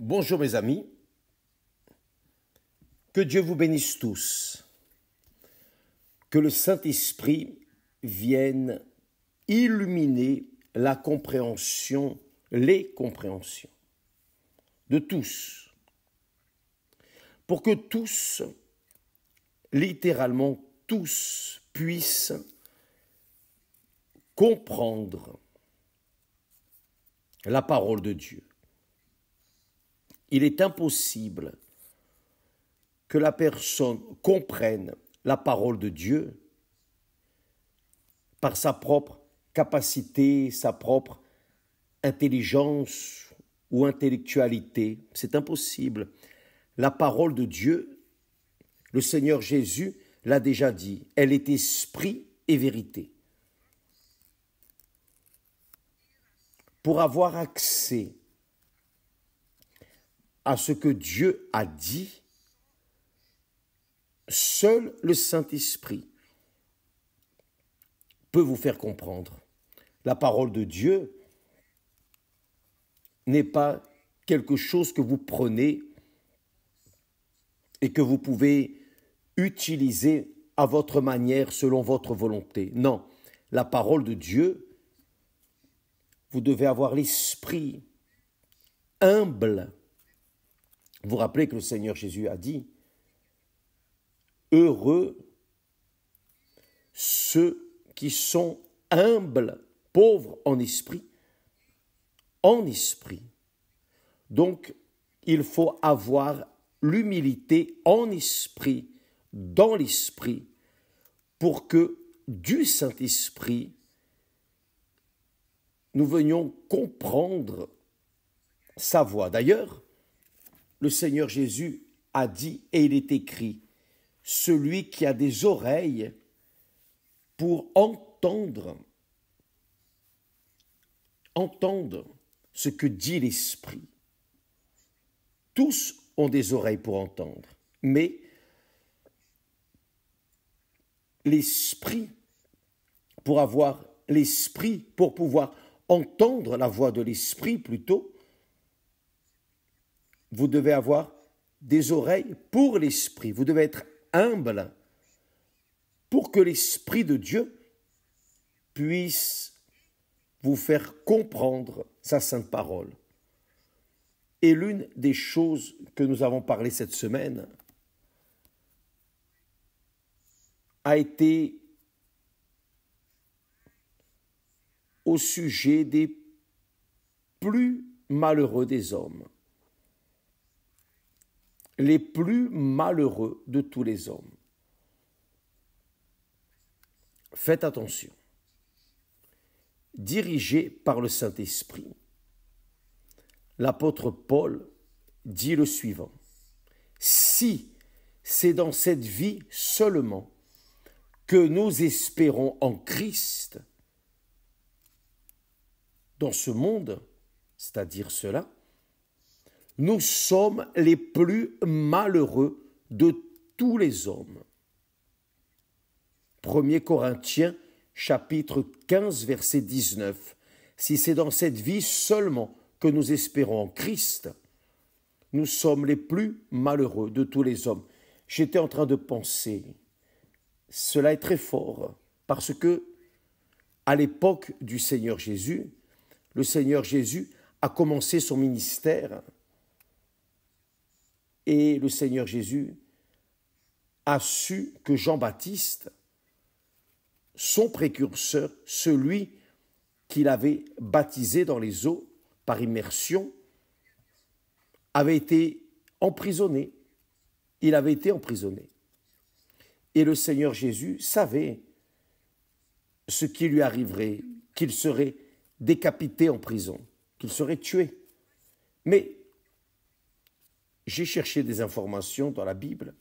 Bonjour mes amis, que Dieu vous bénisse tous, que le Saint-Esprit vienne illuminer la compréhension, les compréhensions de tous, pour que tous, littéralement tous, puissent comprendre la parole de Dieu. Il est impossible que la personne comprenne la parole de Dieu par sa propre capacité, sa propre intelligence ou intellectualité. C'est impossible. La parole de Dieu, le Seigneur Jésus l'a déjà dit, elle est esprit et vérité. Pour avoir accès à ce que Dieu a dit, seul le Saint-Esprit peut vous faire comprendre. La parole de Dieu n'est pas quelque chose que vous prenez et que vous pouvez utiliser à votre manière, selon votre volonté. Non, la parole de Dieu, vous devez avoir l'esprit humble. Vous vous rappelez que le Seigneur Jésus a dit « Heureux ceux qui sont humbles, pauvres en esprit. » En esprit. Donc, il faut avoir l'humilité en esprit, dans l'esprit, pour que du Saint-Esprit, nous venions comprendre sa voix. D'ailleurs, le Seigneur Jésus a dit, et il est écrit, « Celui qui a des oreilles pour entendre ce que dit l'Esprit. » Tous ont des oreilles pour entendre, mais l'Esprit, pour avoir l'Esprit, pour pouvoir entendre la voix de l'Esprit plutôt, vous devez avoir des oreilles pour l'Esprit. Vous devez être humble pour que l'Esprit de Dieu puisse vous faire comprendre sa sainte parole. Et l'une des choses que nous avons parlé cette semaine a été au sujet des plus malheureux des hommes. Les plus malheureux de tous les hommes. Faites attention. Dirigé par le Saint-Esprit, l'apôtre Paul dit le suivant. Si c'est dans cette vie seulement que nous espérons en Christ, dans ce monde, c'est-à-dire cela, nous sommes les plus malheureux de tous les hommes. 1 Corinthiens, chapitre 15, verset 19. Si c'est dans cette vie seulement que nous espérons en Christ, nous sommes les plus malheureux de tous les hommes. J'étais en train de penser, cela est très fort, parce que à l'époque du Seigneur Jésus, le Seigneur Jésus a commencé son ministère. Et le Seigneur Jésus a su que Jean-Baptiste, son précurseur, celui qu'il avait baptisé dans les eaux par immersion, avait été emprisonné. Il avait été emprisonné. Et le Seigneur Jésus savait ce qui lui arriverait, qu'il serait décapité en prison, qu'il serait tué. Mais j'ai cherché des informations dans la Bible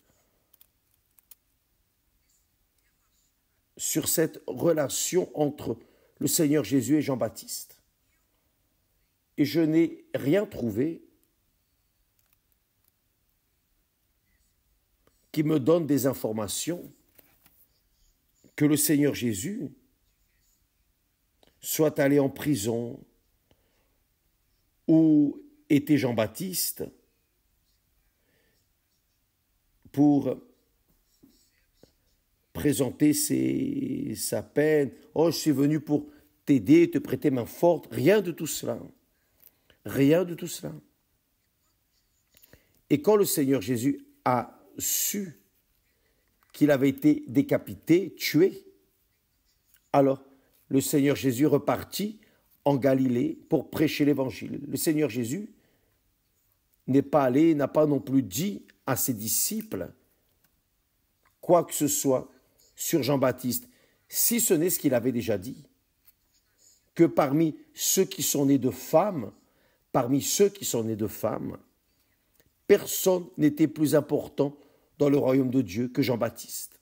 sur cette relation entre le Seigneur Jésus et Jean-Baptiste. Et je n'ai rien trouvé qui me donne des informations que le Seigneur Jésus soit allé en prison ou était Jean-Baptiste pour présenter sa peine. Oh, je suis venu pour t'aider, te prêter main forte. Rien de tout cela. Rien de tout cela. Et quand le Seigneur Jésus a su qu'il avait été décapité, tué, alors le Seigneur Jésus repartit en Galilée pour prêcher l'Évangile. Le Seigneur Jésus n'est pas allé, n'a pas non plus dit à ses disciples quoi que ce soit sur Jean-Baptiste, si ce n'est ce qu'il avait déjà dit, que parmi ceux qui sont nés de femmes, personne n'était plus important dans le royaume de Dieu que Jean-Baptiste.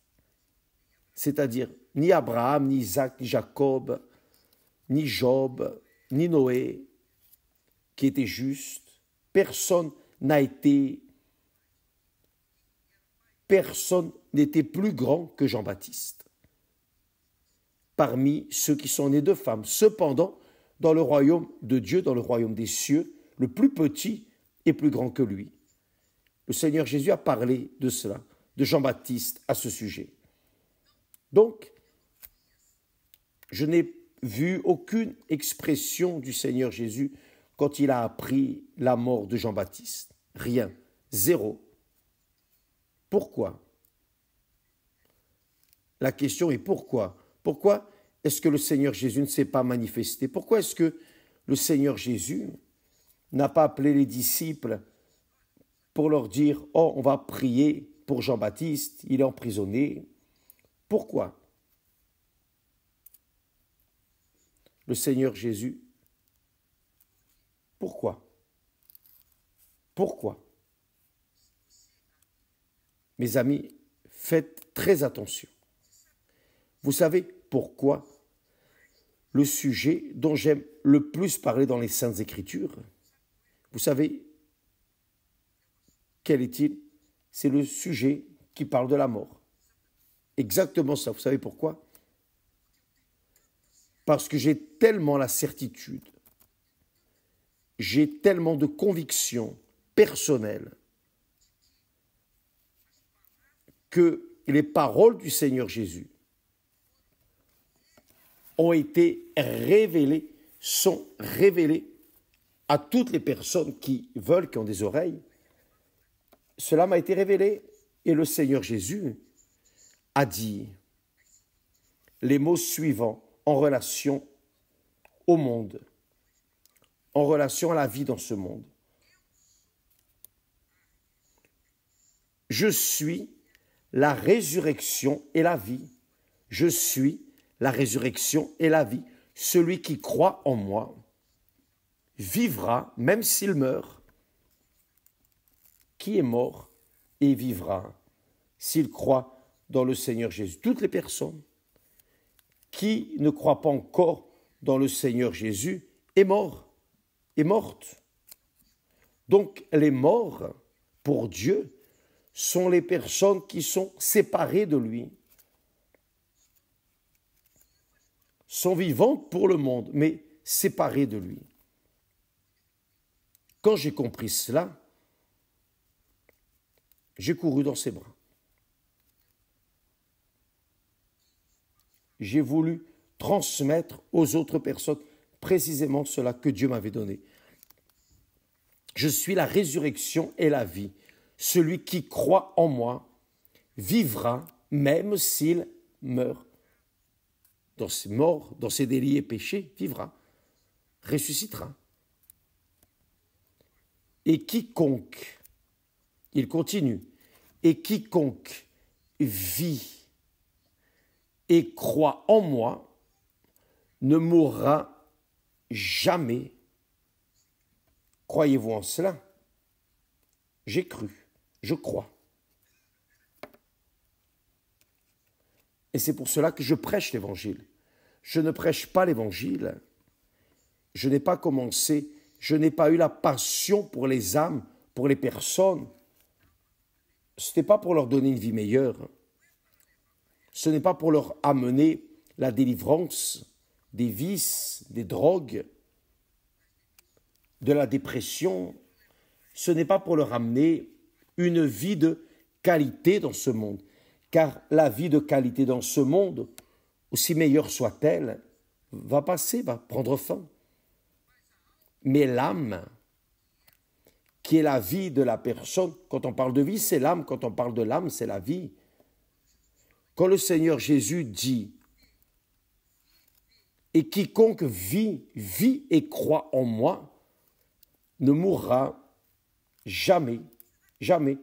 C'est-à-dire ni Abraham, ni Isaac, ni Jacob, ni Job, ni Noé, qui étaient justes. Personne n'était plus grand que Jean-Baptiste, parmi ceux qui sont nés de femmes. Cependant, dans le royaume de Dieu, dans le royaume des cieux, le plus petit est plus grand que lui. Le Seigneur Jésus a parlé de cela, de Jean-Baptiste à ce sujet. Donc, je n'ai vu aucune expression du Seigneur Jésus quand il a appris la mort de Jean-Baptiste. Rien, zéro. Pourquoi? La question est pourquoi? Pourquoi est-ce que le Seigneur Jésus ne s'est pas manifesté? Pourquoi est-ce que le Seigneur Jésus n'a pas appelé les disciples pour leur dire « Oh, on va prier pour Jean-Baptiste, il est emprisonné. » Pourquoi? Le Seigneur Jésus, pourquoi? Pourquoi? Mes amis, faites très attention. Vous savez pourquoi le sujet dont j'aime le plus parler dans les Saintes Écritures, vous savez, quel est-il? C'est le sujet qui parle de la mort. Exactement ça. Vous savez pourquoi? Parce que j'ai tellement la certitude, j'ai tellement de convictions personnelles que les paroles du Seigneur Jésus ont été révélées, sont révélées à toutes les personnes qui veulent, qui ont des oreilles. Cela m'a été révélé et le Seigneur Jésus a dit les mots suivants en relation au monde, en relation à la vie dans ce monde. Je suis la résurrection et la vie. Je suis la résurrection et la vie. Celui qui croit en moi vivra même s'il meurt. Qui est mort et vivra s'il croit dans le Seigneur Jésus? Toutes les personnes qui ne croient pas encore dans le Seigneur Jésus est mort, est morte. Donc les morts, pour Dieu, sont les personnes qui sont séparées de lui, sont vivantes pour le monde, mais séparées de lui. Quand j'ai compris cela, j'ai couru dans ses bras. J'ai voulu transmettre aux autres personnes précisément cela que Dieu m'avait donné. Je suis la résurrection et la vie. Celui qui croit en moi vivra même s'il meurt. Dans ses morts, dans ses délits et péchés, vivra, ressuscitera. Et quiconque, il continue, et quiconque vit et croit en moi ne mourra jamais. Croyez-vous en cela? J'ai cru, je crois. Et c'est pour cela que je prêche l'Évangile. Je ne prêche pas l'Évangile. Je n'ai pas commencé, je n'ai pas eu la passion pour les âmes, pour les personnes. Ce n'est pas pour leur donner une vie meilleure. Ce n'est pas pour leur amener la délivrance des vices, des drogues. de la dépression, ce n'est pas pour leur amener une vie de qualité dans ce monde. Car la vie de qualité dans ce monde, aussi meilleure soit-elle, va passer, va prendre fin. Mais l'âme, qui est la vie de la personne, quand on parle de vie, c'est l'âme, quand on parle de l'âme, c'est la vie. Quand le Seigneur Jésus dit « Et quiconque vit et croit en moi, ne mourra jamais, jamais. »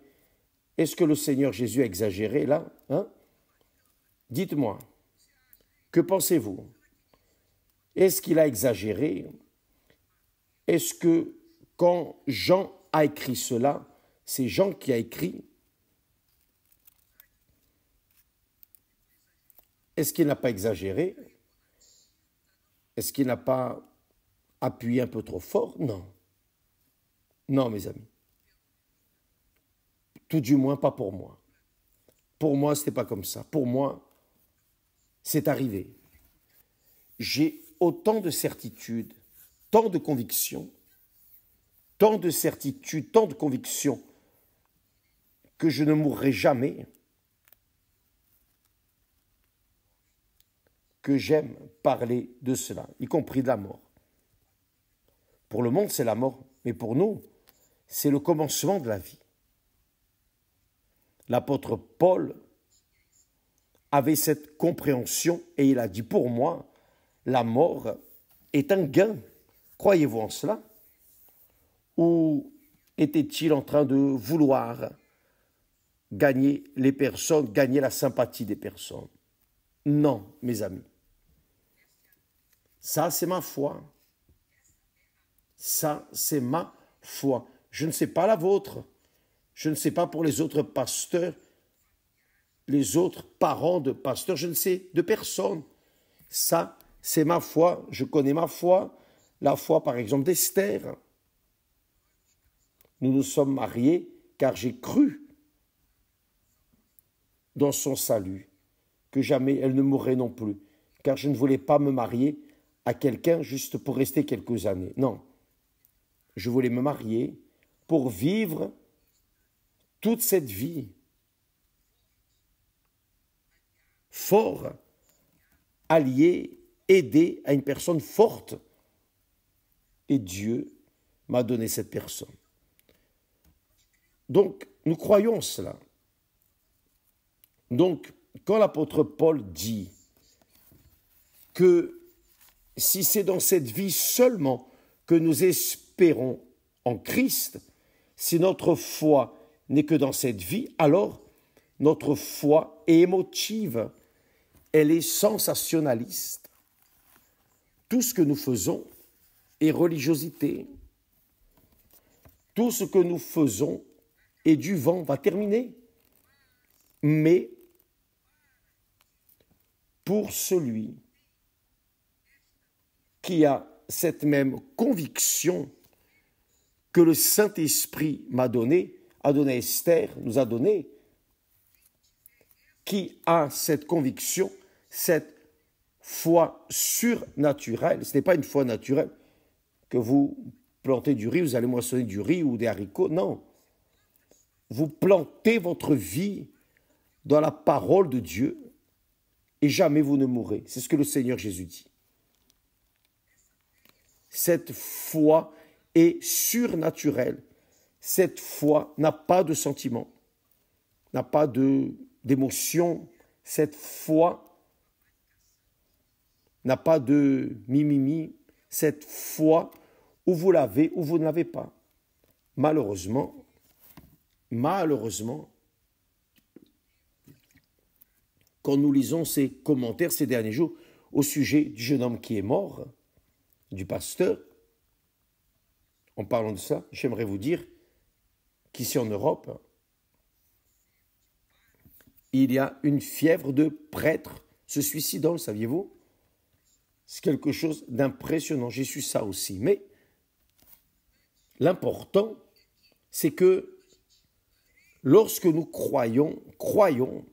Est-ce que le Seigneur Jésus a exagéré là, hein? Dites-moi, que pensez-vous? Est-ce qu'il a exagéré? Est-ce que quand Jean a écrit cela, c'est Jean qui a écrit? Est-ce qu'il n'a pas exagéré? Est-ce qu'il n'a pas appuyé un peu trop fort? Non. Non, mes amis. Tout du moins pas pour moi. Pour moi, ce n'était pas comme ça. Pour moi, c'est arrivé. J'ai autant de certitude, tant de conviction, tant de certitude, tant de conviction que je ne mourrai jamais, que j'aime parler de cela, y compris de la mort. Pour le monde, c'est la mort, mais pour nous, c'est le commencement de la vie. L'apôtre Paul avait cette compréhension et il a dit, pour moi, la mort est un gain. Croyez-vous en cela? Ou était-il en train de vouloir gagner les personnes, gagner la sympathie des personnes? Non, mes amis. Ça, c'est ma foi. Ça, c'est ma foi. Je ne sais pas la vôtre. Je ne sais pas pour les autres pasteurs, les autres parents de pasteurs, je ne sais de personne. Ça, c'est ma foi. Je connais ma foi. La foi, par exemple, d'Esther. Nous nous sommes mariés car j'ai cru dans son salut, que jamais elle ne mourrait non plus, car je ne voulais pas me marier à quelqu'un juste pour rester quelques années. Non, je voulais me marier pour vivre toute cette vie fort, allié, aidé à une personne forte. Et Dieu m'a donné cette personne. Donc, nous croyons cela. Donc, quand l'apôtre Paul dit que si c'est dans cette vie seulement que nous espérons en Christ, si notre foi n'est que dans cette vie, alors notre foi est émotive, elle est sensationnaliste. Tout ce que nous faisons est religiosité. Tout ce que nous faisons est du vent, va terminer. Mais pour celui qui a cette même conviction que le Saint-Esprit m'a donnée, a donné à Esther, nous a donné, qui a cette conviction, cette foi surnaturelle. Ce n'est pas une foi naturelle que vous plantez du riz, vous allez moissonner du riz ou des haricots, non. Vous plantez votre vie dans la parole de Dieu et jamais vous ne mourrez. C'est ce que le Seigneur Jésus dit. Cette foi est surnaturelle. Cette foi n'a pas de sentiment, n'a pas d'émotion. Cette foi n'a pas de mimimi. Cette foi, ou vous l'avez ou vous ne l'avez pas. Malheureusement, quand nous lisons ces commentaires ces derniers jours au sujet du jeune homme qui est mort, du pasteur, en parlant de ça, j'aimerais vous dire qu'ici en Europe, il y a une fièvre de prêtres se suicidant, le saviez-vous? C'est quelque chose d'impressionnant, j'ai su ça aussi. Mais l'important, c'est que lorsque nous croyons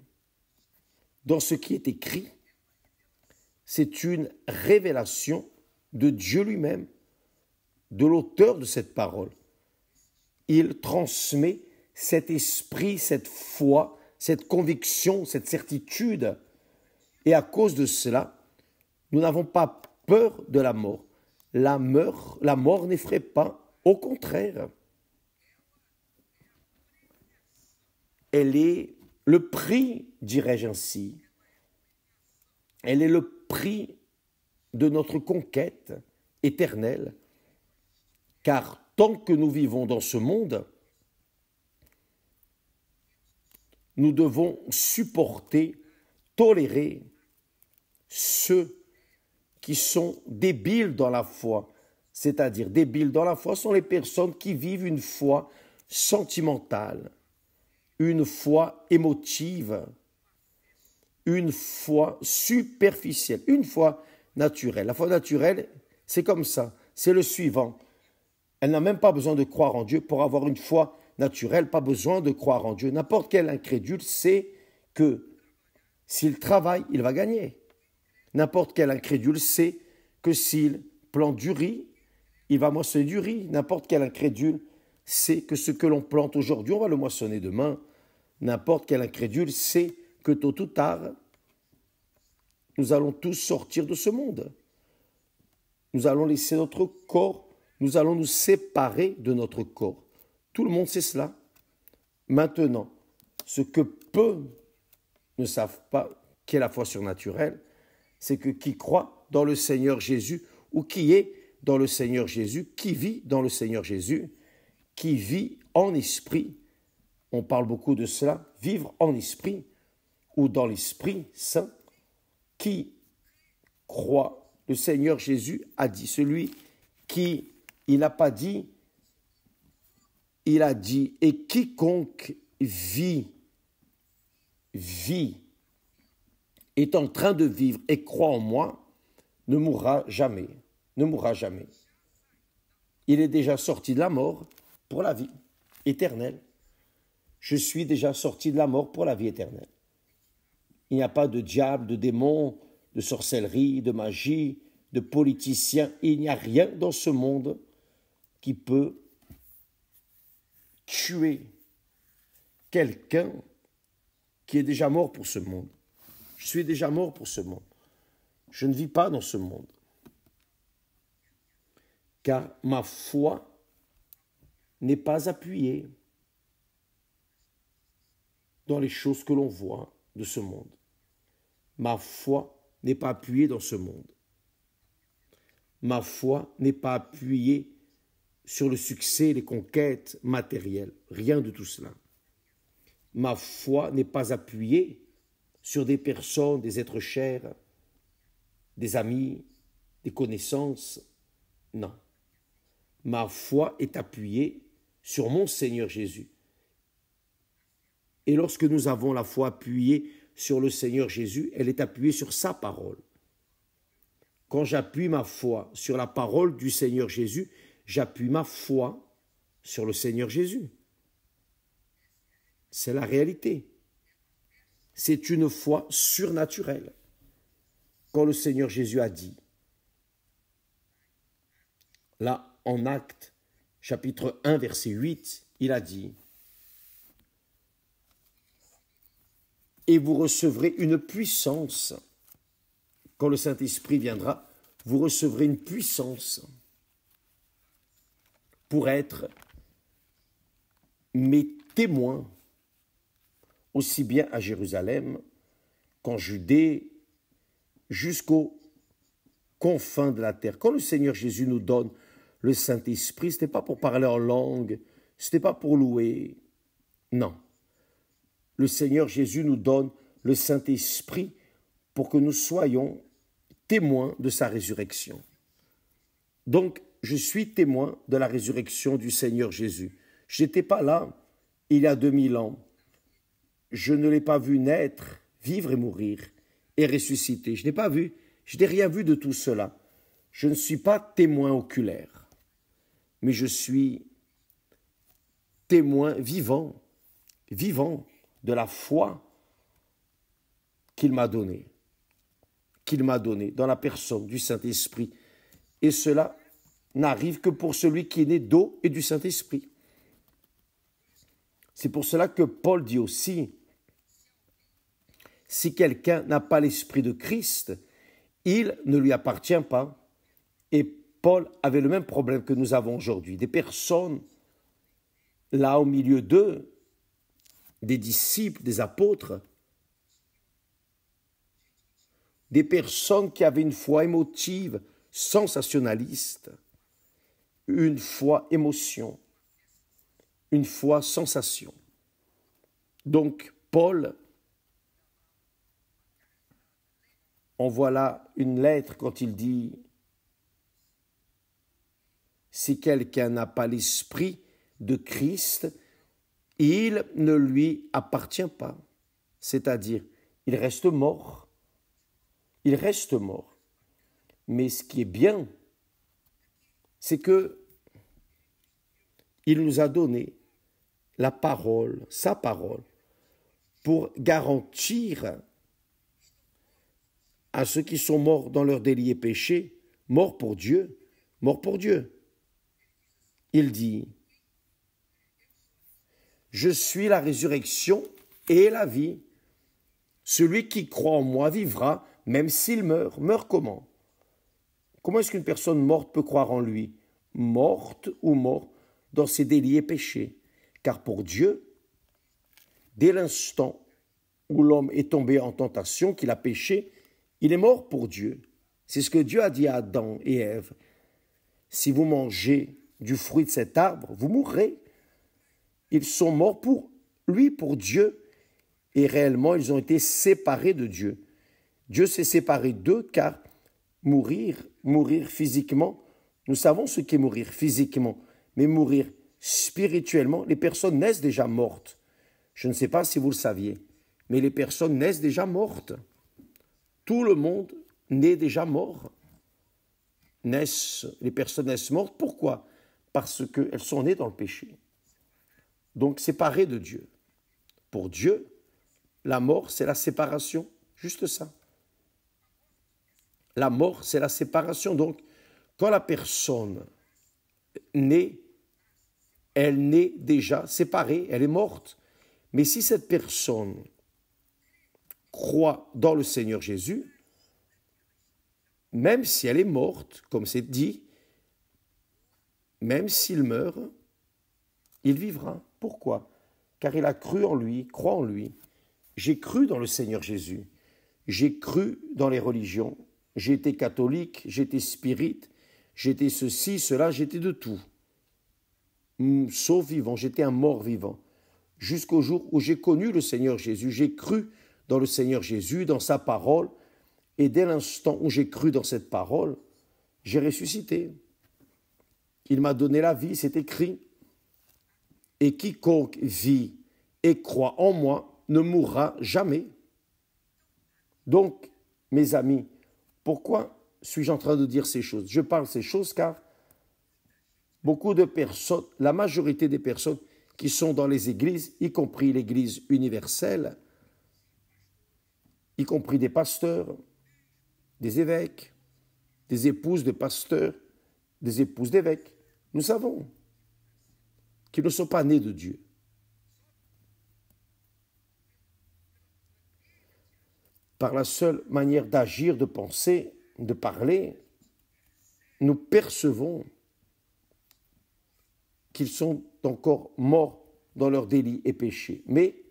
dans ce qui est écrit, c'est une révélation de Dieu lui-même de l'auteur de cette parole. Il transmet cet esprit, cette foi, cette conviction, cette certitude. Et à cause de cela, nous n'avons pas peur de la mort. La mort n'effraie pas, au contraire. Elle est le prix, dirais-je ainsi, elle est le prix de notre conquête éternelle, car tant que nous vivons dans ce monde, nous devons supporter, tolérer ceux qui sont débiles dans la foi. C'est-à-dire, débiles dans la foi sont les personnes qui vivent une foi sentimentale, une foi émotive, une foi superficielle, une foi naturelle. La foi naturelle, c'est comme ça, c'est le suivant. Elle n'a même pas besoin de croire en Dieu pour avoir une foi naturelle, pas besoin de croire en Dieu. N'importe quel incrédule sait que s'il travaille, il va gagner. N'importe quel incrédule sait que s'il plante du riz, il va moissonner du riz. N'importe quel incrédule sait que ce que l'on plante aujourd'hui, on va le moissonner demain. N'importe quel incrédule sait que tôt ou tard, nous allons tous sortir de ce monde. Nous allons laisser notre corps, nous allons nous séparer de notre corps. Tout le monde sait cela. Maintenant, ce que peu ne savent pas qu'est la foi surnaturelle, c'est que qui croit dans le Seigneur Jésus ou qui est dans le Seigneur Jésus, qui vit dans le Seigneur Jésus, qui vit en esprit, on parle beaucoup de cela, vivre en esprit ou dans l'Esprit Saint, qui croit. Le Seigneur Jésus a dit, celui qui, il n'a pas dit, il a dit, et quiconque vit, est en train de vivre et croit en moi, ne mourra jamais, ne mourra jamais. Il est déjà sorti de la mort pour la vie éternelle. Je suis déjà sorti de la mort pour la vie éternelle. Il n'y a pas de diable, de démon, de sorcellerie, de magie, de politicien. Il n'y a rien dans ce monde qui peut tuer quelqu'un qui est déjà mort pour ce monde. Je suis déjà mort pour ce monde. Je ne vis pas dans ce monde. Car ma foi n'est pas appuyée dans les choses que l'on voit de ce monde. Ma foi n'est pas appuyée dans ce monde. Ma foi n'est pas appuyée sur le succès, les conquêtes matérielles. Rien de tout cela. Ma foi n'est pas appuyée sur des personnes, des êtres chers, des amis, des connaissances. Non. Ma foi est appuyée sur mon Seigneur Jésus. Et lorsque nous avons la foi appuyée sur le Seigneur Jésus, elle est appuyée sur sa parole. Quand j'appuie ma foi sur la parole du Seigneur Jésus, j'appuie ma foi sur le Seigneur Jésus. C'est la réalité. C'est une foi surnaturelle. Quand le Seigneur Jésus a dit, là en Actes, chapitre 1, verset 8, il a dit, et vous recevrez une puissance. Quand le Saint-Esprit viendra, vous recevrez une puissance pour être mes témoins, aussi bien à Jérusalem qu'en Judée, jusqu'aux confins de la terre. Quand le Seigneur Jésus nous donne le Saint-Esprit, ce n'était pas pour parler en langue, ce n'était pas pour louer, non. Le Seigneur Jésus nous donne le Saint-Esprit pour que nous soyons témoins de sa résurrection. Donc, je suis témoin de la résurrection du Seigneur Jésus. Je n'étais pas là il y a 2000 ans. Je ne l'ai pas vu naître, vivre et mourir et ressusciter. Je n'ai pas vu, je n'ai rien vu de tout cela. Je ne suis pas témoin oculaire, mais je suis témoin vivant de la foi qu'il m'a donnée dans la personne du Saint-Esprit. Et cela n'arrive que pour celui qui est né d'eau et du Saint-Esprit. C'est pour cela que Paul dit aussi, si quelqu'un n'a pas l'esprit de Christ, il ne lui appartient pas. Et Paul avait le même problème que nous avons aujourd'hui. Des personnes, là au milieu d'eux, des disciples, des apôtres, des personnes qui avaient une foi émotive, sensationnaliste, une foi émotion, une foi sensation. Donc Paul envoie là une lettre quand il dit « Si quelqu'un n'a pas l'esprit de Christ, il ne lui appartient pas. » C'est-à-dire, il reste mort. Il reste mort. Mais ce qui est bien, c'est que il nous a donné la parole, sa parole, pour garantir à ceux qui sont morts dans leurs délits et péchés, morts pour Dieu, morts pour Dieu. Il dit, « Je suis la résurrection et la vie. Celui qui croit en moi vivra, même s'il meurt. » Meurt comment? Comment est-ce qu'une personne morte peut croire en lui? Morte ou mort dans ses délits et péchés. Car pour Dieu, dès l'instant où l'homme est tombé en tentation, qu'il a péché, il est mort pour Dieu. C'est ce que Dieu a dit à Adam et Ève. Si vous mangez du fruit de cet arbre, vous mourrez. Ils sont morts pour lui, pour Dieu. Et réellement, ils ont été séparés de Dieu. Dieu s'est séparé d'eux car mourir physiquement, nous savons ce qu'est mourir physiquement, mais mourir spirituellement, les personnes naissent déjà mortes. Je ne sais pas si vous le saviez, mais les personnes naissent déjà mortes. Tout le monde naît déjà mort. Les personnes naissent mortes, pourquoi? Parce qu'elles sont nées dans le péché. Donc séparées de Dieu. Pour Dieu, la mort, c'est la séparation, juste ça. La mort, c'est la séparation. Donc, quand la personne naît, elle naît déjà séparée, elle est morte. Mais si cette personne croit dans le Seigneur Jésus, même si elle est morte, comme c'est dit, même s'il meurt, il vivra. Pourquoi? Car il a cru en lui, croit en lui. J'ai cru dans le Seigneur Jésus. J'ai cru dans les religions. J'ai été catholique, j'ai été spirit, j'ai été ceci, cela, j'étais de tout. Sauf vivant, j'étais un mort vivant. Jusqu'au jour où j'ai connu le Seigneur Jésus, j'ai cru dans le Seigneur Jésus, dans sa parole, et dès l'instant où j'ai cru dans cette parole, j'ai ressuscité. Il m'a donné la vie, c'est écrit. Et quiconque vit et croit en moi ne mourra jamais. Donc, mes amis, pourquoi suis-je en train de dire ces choses? Je parle ces choses car beaucoup de personnes, la majorité des personnes qui sont dans les églises, y compris l'église universelle, y compris des pasteurs, des évêques, des épouses de pasteurs, des épouses d'évêques, nous savons qu'ils ne sont pas nés de Dieu. Par la seule manière d'agir, de penser, de parler, nous percevons qu'ils sont encore morts dans leurs délits et péchés. Mais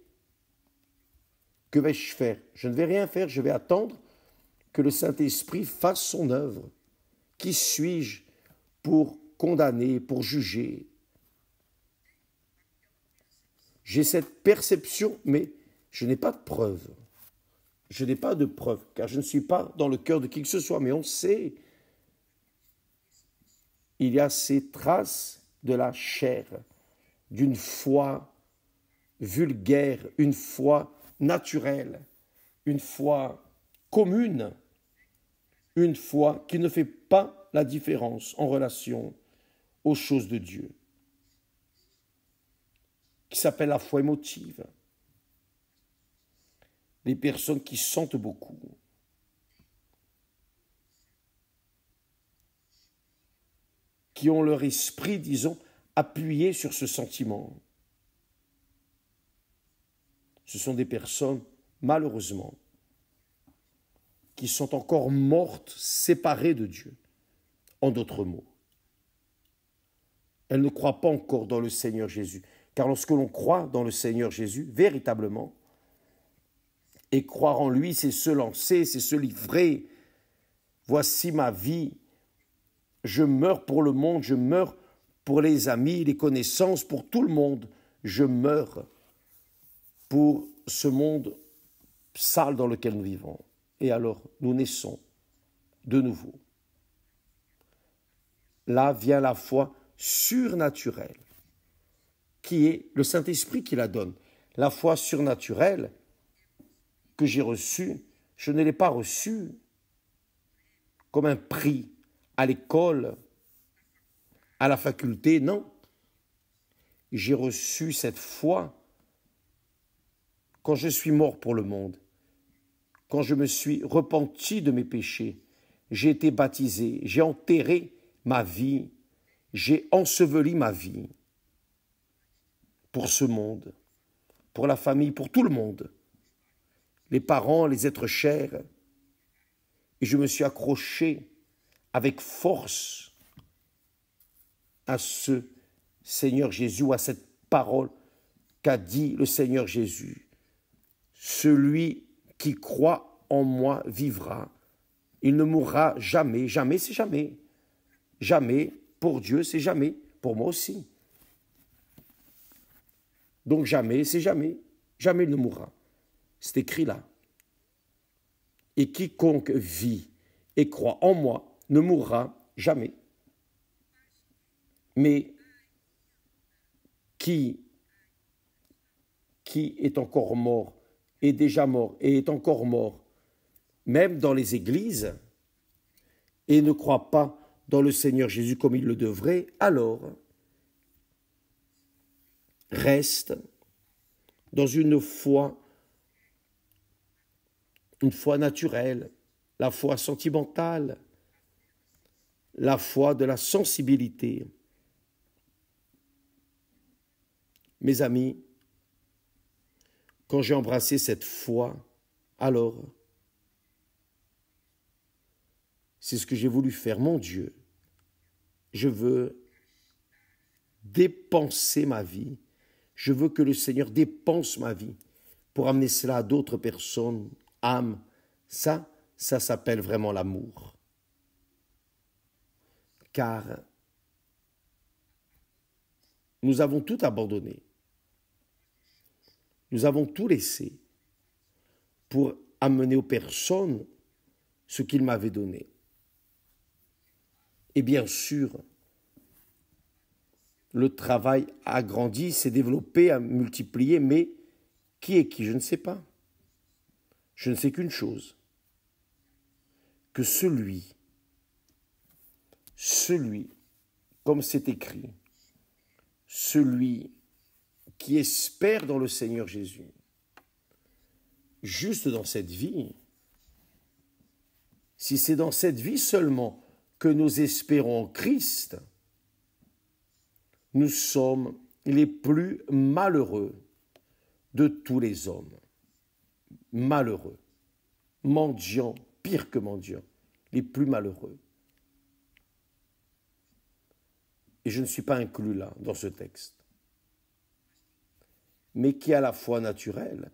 que vais-je faire? Je ne vais rien faire, je vais attendre que le Saint-Esprit fasse son œuvre. Qui suis-je pour condamner, pour juger? J'ai cette perception, mais je n'ai pas de preuve. Je n'ai pas de preuve, car je ne suis pas dans le cœur de qui que ce soit, mais on sait. Il y a ces traces de la chair, d'une foi vulgaire, une foi naturelle, une foi commune, une foi qui ne fait pas la différence en relation aux choses de Dieu, qui s'appelle la foi émotive. Les personnes qui sentent beaucoup. qui ont leur esprit, disons, appuyé sur ce sentiment. Ce sont des personnes, malheureusement, qui sont encore mortes, séparées de Dieu, en d'autres mots. Elles ne croient pas encore dans le Seigneur Jésus. Car lorsque l'on croit dans le Seigneur Jésus, véritablement, et croire en lui, c'est se lancer, c'est se livrer. Voici ma vie. Je meurs pour le monde, je meurs pour les amis, les connaissances, pour tout le monde. Je meurs pour ce monde sale dans lequel nous vivons. Et alors, nous naissons de nouveau. Là vient la foi surnaturelle, qui est le Saint-Esprit qui la donne. La foi surnaturelle que j'ai reçue, je ne l'ai pas reçue comme un prix à l'école, à la faculté, non. J'ai reçu cette foi quand je suis mort pour le monde, quand je me suis repenti de mes péchés, j'ai été baptisé, j'ai enterré ma vie, j'ai enseveli ma vie pour ce monde, pour la famille, pour tout le monde, les parents, les êtres chers, et je me suis accroché avec force à ce Seigneur Jésus, ou à cette parole qu'a dit le Seigneur Jésus. Celui qui croit en moi vivra. Il ne mourra jamais. Jamais, c'est jamais. Jamais, pour Dieu, c'est jamais. Pour moi aussi. Donc jamais, c'est jamais. Jamais il ne mourra. C'est écrit là. Et quiconque vit et croit en moi ne mourra jamais. Mais qui est encore mort, est déjà mort et est encore mort, même dans les églises, et ne croit pas dans le Seigneur Jésus comme il le devrait, alors reste dans une foi naturelle, la foi sentimentale, la foi de la sensibilité. Mes amis, quand j'ai embrassé cette foi, alors, c'est ce que j'ai voulu faire. Mon Dieu, je veux dépenser ma vie. Je veux que le Seigneur dépense ma vie pour amener cela à d'autres personnes, âmes. Ça s'appelle vraiment l'amour. Car nous avons tout abandonné. Nous avons tout laissé pour amener aux personnes ce qu'ils m'avaient donné. Et bien sûr, le travail a grandi, s'est développé, a multiplié, mais qui est qui? Je ne sais pas. Je ne sais qu'une chose, que celui, comme c'est écrit, celui qui espère dans le Seigneur Jésus, juste dans cette vie, si c'est dans cette vie seulement que nous espérons en Christ, nous sommes les plus malheureux de tous les hommes. Malheureux, mendiants, pire que mendiants, les plus malheureux. Et je ne suis pas inclus là, dans ce texte. Mais qui à la foi naturelle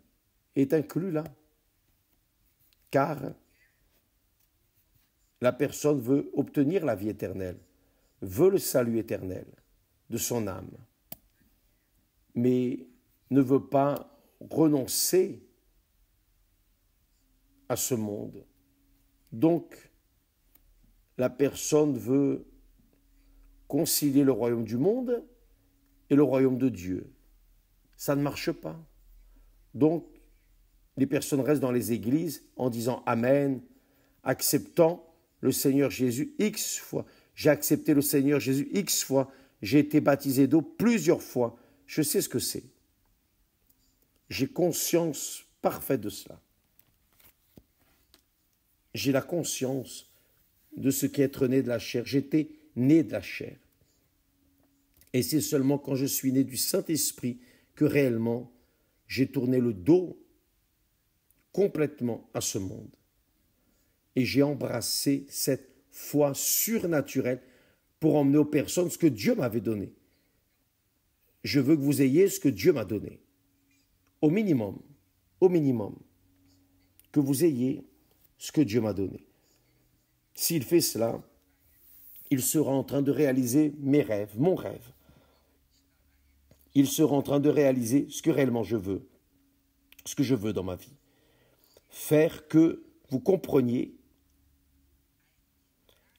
est inclus là. Car la personne veut obtenir la vie éternelle, veut le salut éternel de son âme, mais ne veut pas renoncer à ce monde. Donc, la personne veut concilier le royaume du monde et le royaume de Dieu. Ça ne marche pas. Donc, les personnes restent dans les églises en disant Amen, acceptant le Seigneur Jésus X fois. J'ai accepté le Seigneur Jésus X fois. J'ai été baptisé d'eau plusieurs fois. Je sais ce que c'est. J'ai conscience parfaite de cela. J'ai la conscience de ce qu'est être né de la chair. J'étais né de la chair. Et c'est seulement quand je suis né du Saint-Esprit que réellement j'ai tourné le dos complètement à ce monde. Et j'ai embrassé cette foi surnaturelle pour emmener aux personnes ce que Dieu m'avait donné. Je veux que vous ayez ce que Dieu m'a donné. Au minimum, que vous ayez ce que Dieu m'a donné. S'il fait cela, il sera en train de réaliser mes rêves, mon rêve. Il sera en train de réaliser ce que réellement je veux, ce que je veux dans ma vie. Faire que vous compreniez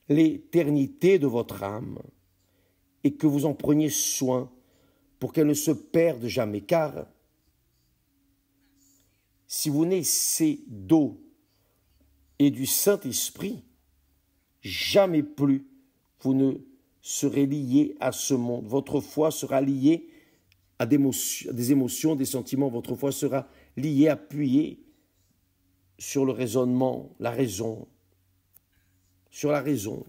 l'éternité de votre âme et que vous en preniez soin pour qu'elle ne se perde jamais. Car si vous naissez d'eau et du Saint-Esprit, jamais plus vous ne serez lié à ce monde. Votre foi sera liée à des émotions, des sentiments. Votre foi sera liée, appuyée sur le raisonnement, la raison, sur la raison.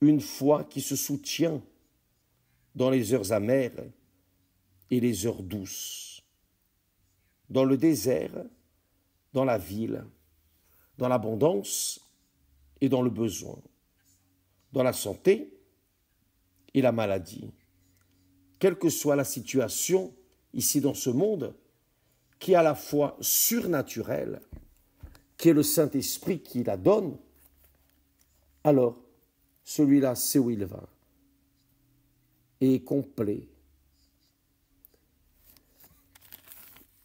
Une foi qui se soutient dans les heures amères et les heures douces, dans le désert, dans la ville, dans l'abondance et dans le besoin, dans la santé et la maladie. Quelle que soit la situation ici dans ce monde, qui est à la fois surnaturelle, qui est le Saint-Esprit qui la donne, alors celui-là sait où il va et est complet.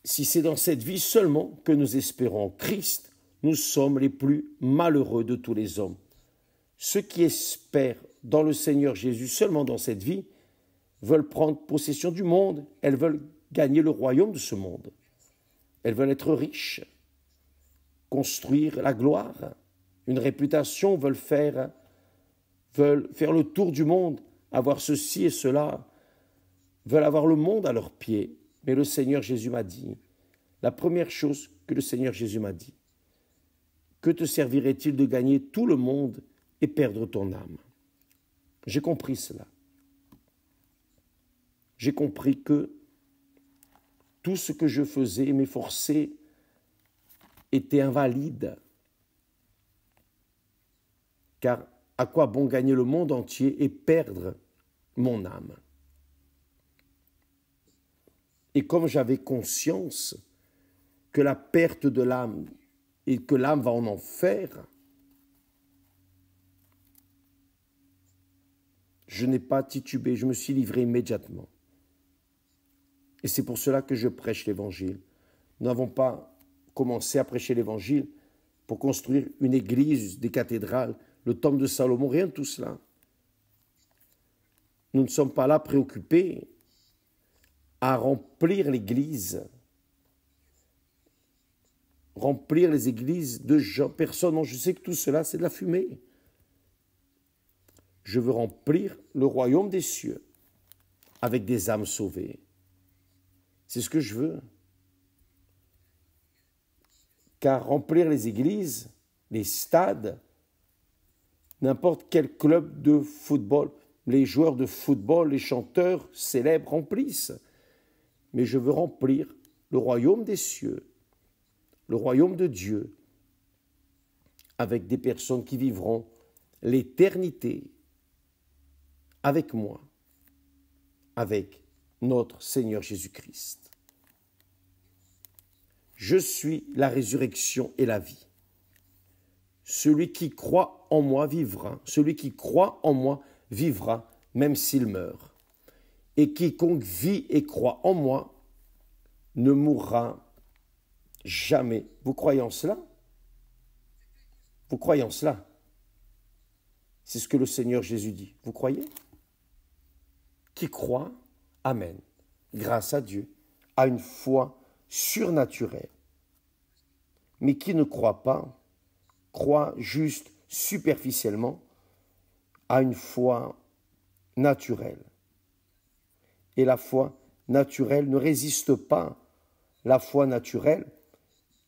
Si c'est dans cette vie seulement que nous espérons en Christ, nous sommes les plus malheureux de tous les hommes. Ceux qui espèrent dans le Seigneur Jésus seulement dans cette vie veulent prendre possession du monde, elles veulent gagner le royaume de ce monde. Elles veulent être riches, construire la gloire, une réputation, veulent faire le tour du monde, avoir ceci et cela, veulent avoir le monde à leurs pieds. Mais le Seigneur Jésus m'a dit, la première chose que le Seigneur Jésus m'a dit, que te servirait-il de gagner tout le monde et perdre ton âme? J'ai compris cela. J'ai compris que tout ce que je faisais et m'efforçais était invalide. Car à quoi bon gagner le monde entier et perdre mon âme? Et comme j'avais conscience que la perte de l'âme et que l'âme va en enfer, je n'ai pas titubé, je me suis livré immédiatement. Et c'est pour cela que je prêche l'Évangile. Nous n'avons pas commencé à prêcher l'Évangile pour construire une église, des cathédrales, le temple de Salomon, rien de tout cela. Nous ne sommes pas là préoccupés à remplir l'église, remplir les églises de gens, personne. Non, je sais que tout cela, c'est de la fumée. Je veux remplir le royaume des cieux avec des âmes sauvées. C'est ce que je veux. Car remplir les églises, les stades, n'importe quel club de football, les joueurs de football, les chanteurs célèbres remplissent. Mais je veux remplir le royaume des cieux, le royaume de Dieu, avec des personnes qui vivront l'éternité avec moi, avec notre Seigneur Jésus-Christ. Je suis la résurrection et la vie. Celui qui croit en moi vivra. Celui qui croit en moi vivra, même s'il meurt. Et quiconque vit et croit en moi ne mourra jamais. Vous croyez en cela? Vous croyez en cela? C'est ce que le Seigneur Jésus dit. Vous croyez? Qui croit, amen. Grâce à Dieu, a une foi surnaturelle. Mais qui ne croit pas, croit juste superficiellement, a une foi naturelle. Et la foi naturelle ne résiste pas. La foi naturelle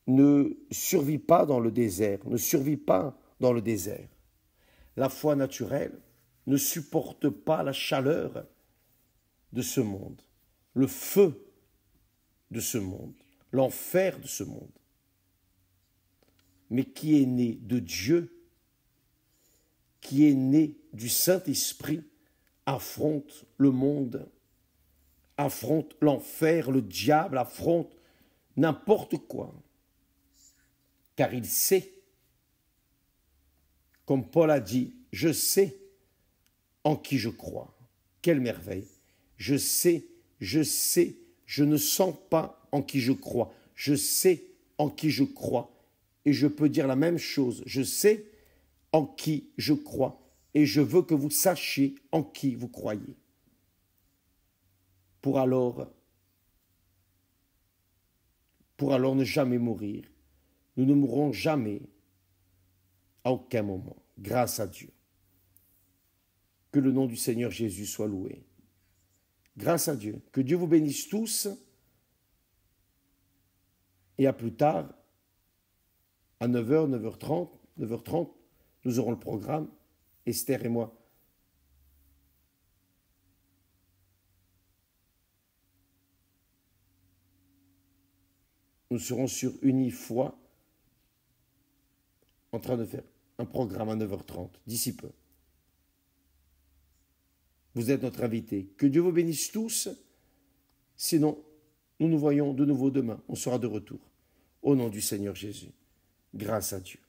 ne survit pas dans le désert, ne survit pas dans le désert. La foi naturelle ne supporte pas la chaleur de ce monde, le feu de ce monde, l'enfer de ce monde, mais qui est né de Dieu, qui est né du Saint-Esprit, affronte le monde, affronte l'enfer, le diable, affronte n'importe quoi, car il sait, comme Paul a dit, je sais en qui je crois. Quelle merveille! Je sais, je ne sens pas en qui je crois. Je sais en qui je crois. Et je peux dire la même chose. Je sais en qui je crois. Et je veux que vous sachiez en qui vous croyez. Pour alors ne jamais mourir. Nous ne mourrons jamais, à aucun moment, grâce à Dieu. Que le nom du Seigneur Jésus soit loué. Grâce à Dieu. Que Dieu vous bénisse tous. Et à plus tard, à 9h, 9h30, nous aurons le programme. Esther et moi. Nous serons sur Unifoi en train de faire un programme à 9h30, d'ici peu. Vous êtes notre invité. Que Dieu vous bénisse tous. Sinon, nous nous voyons de nouveau demain. On sera de retour. Au nom du Seigneur Jésus. Grâce à Dieu.